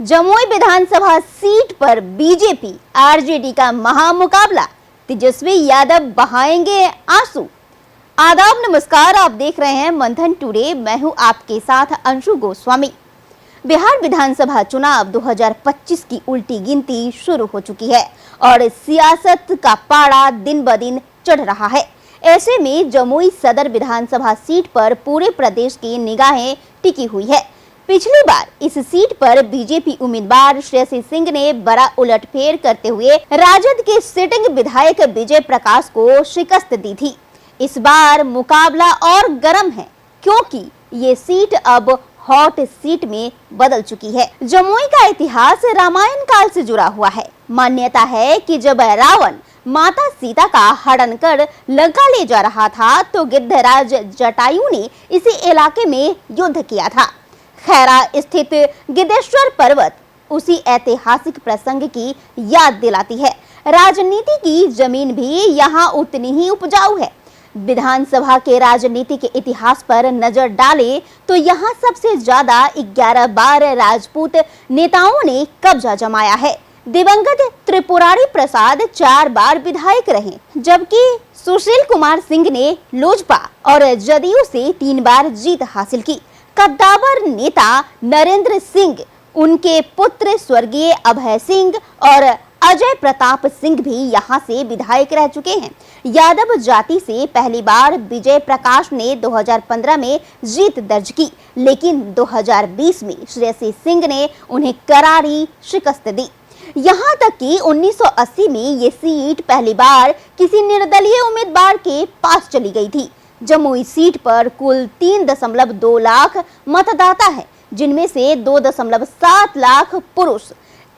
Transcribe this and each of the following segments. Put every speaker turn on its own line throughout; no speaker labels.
जमुई विधानसभा seat पर BJP RJD का महामुकाबला, तेजस्वी यादव बहाएंगे आंसू। आदाब नमस्कार, आप देख रहे हैं मंथन टुडे। मैं हूं आपके साथ अंशु गोस्वामी। बिहार विधानसभा चुनाव 2025 की उल्टी गिनती शुरू हो चुकी है और सियासत का पारा दिन ब दिन चढ़ रहा है। ऐसे में जमुई सदर विधानसभा सीट पर पूरे प्रदेश की निगाहें टिकी हुई है। पिछली बार इस सीट पर बीजेपी उम्मीदवार श्रेयसी सिंह ने बड़ा उलटफेर करते हुए राजद के सिटिंग विधायक विजय प्रकाश को शिकस्त दी थी। इस बार मुकाबला और गर्म है क्योंकि ये सीट अब हॉट सीट में बदल चुकी है। जमुई का इतिहास रामायण काल से जुड़ा हुआ है। मान्यता है कि जब रावण माता सीता का हरण कर लंका ले जा रहा था तो गिद्धराज जटायु ने इसी इलाके में युद्ध किया था। खैरा स्थित गिद्धेश्वर पर्वत उसी ऐतिहासिक प्रसंग की याद दिलाती है। राजनीति की जमीन भी यहाँ उतनी ही उपजाऊ है। विधानसभा के राजनीति के इतिहास पर नजर डालें तो यहाँ सबसे ज्यादा 11 बार राजपूत नेताओं ने कब्जा जमाया है। दिवंगत त्रिपुरारी प्रसाद 4 बार विधायक रहे, जबकि सुशील कुमार सिंह ने लोजपा और जदयू से 3 बार जीत हासिल की। कद्दावर नेता नरेंद्र सिंह, उनके पुत्र स्वर्गीय अभय सिंह और अजय प्रताप सिंह भी यहां से विधायक रह चुके हैं। यादव जाति से पहली बार विजय प्रकाश ने 2015 में जीत दर्ज की, लेकिन 2020 में श्रेयसी सिंह ने उन्हें करारी शिकस्त दी। यहां तक कि 1980 में ये सीट पहली बार किसी निर्दलीय उम्मीदवार के पास चली गई थी। जमुई सीट पर कुल 3.2 लाख मतदाता है, जिनमें से 2.7 लाख पुरुष,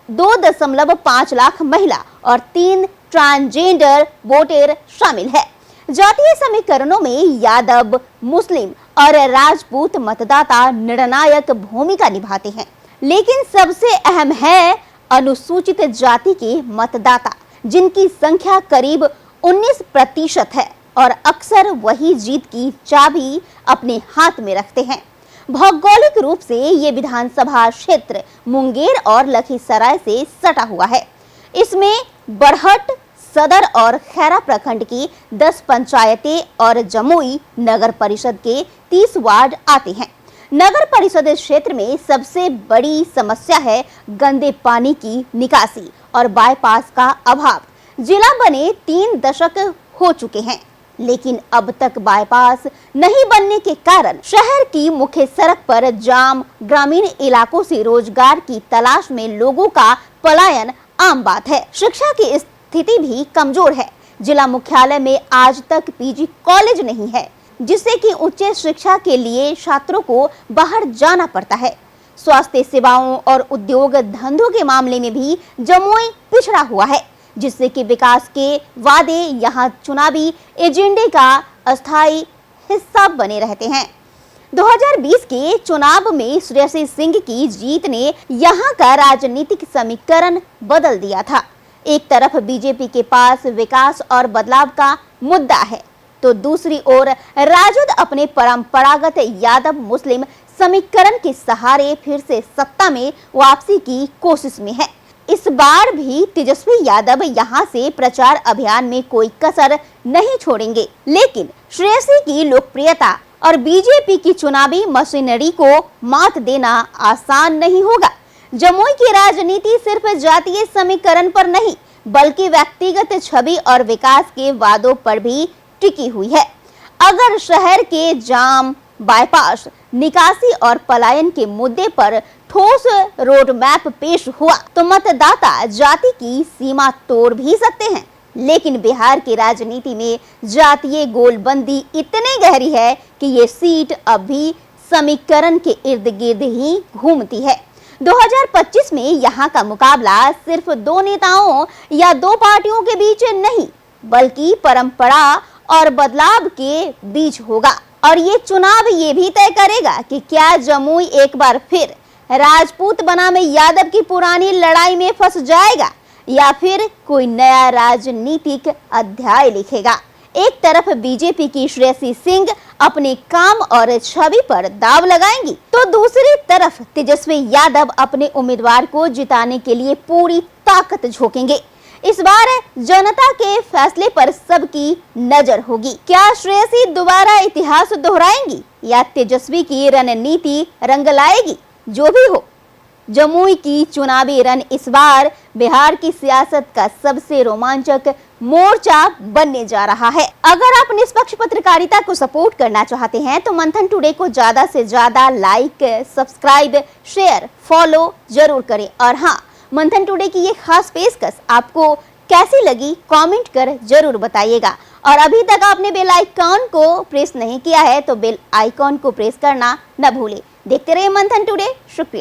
2.5 लाख महिला और 3 ट्रांसजेंडर वोटर शामिल है। जातीय समीकरणों में यादव, मुस्लिम और राजपूत मतदाता निर्णायक भूमिका निभाते हैं, लेकिन सबसे अहम है अनुसूचित जाति के मतदाता, जिनकी संख्या करीब 19% है और अक्सर वही जीत की चाबी अपने हाथ में रखते हैं। भौगोलिक रूप से ये विधानसभा क्षेत्र मुंगेर और लखीसराय से सटा हुआ है। इसमें बरहट, सदर और खैरा प्रखंड की 10 पंचायतें और जमुई नगर परिषद के 30 वार्ड आते हैं। नगर परिषद क्षेत्र में सबसे बड़ी समस्या है गंदे पानी की निकासी और बाईपास का अभाव। जिला बने 3 दशक हो चुके हैं, लेकिन अब तक बाईपास नहीं बनने के कारण शहर की मुख्य सड़क पर जाम, ग्रामीण इलाकों से रोजगार की तलाश में लोगों का पलायन आम बात है। शिक्षा की स्थिति भी कमजोर है। जिला मुख्यालय में आज तक पीजी कॉलेज नहीं है, जिससे कि उच्च शिक्षा के लिए छात्रों को बाहर जाना पड़ता है। स्वास्थ्य सेवाओं और उद्योग धंधों के मामले में भी जमुई पिछड़ा हुआ है, जिससे कि विकास के वादे यहाँ चुनावी एजेंडे का अस्थायी हिस्सा बने रहते हैं। 2020 के चुनाव में श्रेयसी सिंह की जीत ने यहाँ का राजनीतिक समीकरण बदल दिया था। एक तरफ बीजेपी के पास विकास और बदलाव का मुद्दा है, तो दूसरी ओर राजद अपने परंपरागत यादव मुस्लिम समीकरण के सहारे फिर से सत्ता में वापसी की कोशिश में है। इस बार भी तेजस्वी यादव यहां से प्रचार अभियान में कोई कसर नहीं छोड़ेंगे, लेकिन श्रेयसी की लोकप्रियता और बीजेपी की चुनावी मशीनरी को मात देना आसान नहीं होगा। जमुई की राजनीति सिर्फ जातीय समीकरण पर नहीं, बल्कि व्यक्तिगत छवि और विकास के वादों पर भी टिकी हुई है। अगर शहर के जाम, बाईपास, निकासी और पलायन के मुद्दे पर ठोस रोड मैप पेश हुआ तो मतदाता जाति की सीमा तोड़ भी सकते हैं। लेकिन बिहार की राजनीति में जातीय गोलबंदी इतनी गहरी है कि ये सीट अभी समीकरण के इर्द गिर्द ही घूमती है। 2025 में यहाँ का मुकाबला सिर्फ 2 नेताओं या 2 पार्टियों के बीच नहीं, बल्कि परंपरा और बदलाव के बीच होगा। और ये चुनाव ये भी तय करेगा कि क्या जमुई एक बार फिर राजपूत बनाम यादव की पुरानी लड़ाई में फंस जाएगा या फिर कोई नया राजनीतिक अध्याय लिखेगा। एक तरफ बीजेपी की श्रेयसी सिंह अपने काम और छवि पर दाव लगाएंगी, तो दूसरी तरफ तेजस्वी यादव अपने उम्मीदवार को जिताने के लिए पूरी ताकत झोंकेंगे। इस बार जनता के फैसले पर सबकी नजर होगी। क्या श्रेयसी दोबारा इतिहास दोहराएंगी या तेजस्वी की रणनीति रंग लाएगी? जो भी हो, जमुई की चुनावी रण इस बार बिहार की सियासत का सबसे रोमांचक मोर्चा बनने जा रहा है। अगर आप निष्पक्ष पत्रकारिता को सपोर्ट करना चाहते हैं तो मंथन टुडे को ज्यादा से ज्यादा लाइक, सब्सक्राइब, शेयर, फॉलो जरूर करें। और हाँ, मंथन टुडे की ये खास पेशकश आपको कैसी लगी कमेंट कर जरूर बताइएगा। और अभी तक आपने बेल आइकॉन को प्रेस नहीं किया है तो बेल आइकॉन को प्रेस करना न भूलें। देखते रहिए मंथन टुडे। शुक्रिया।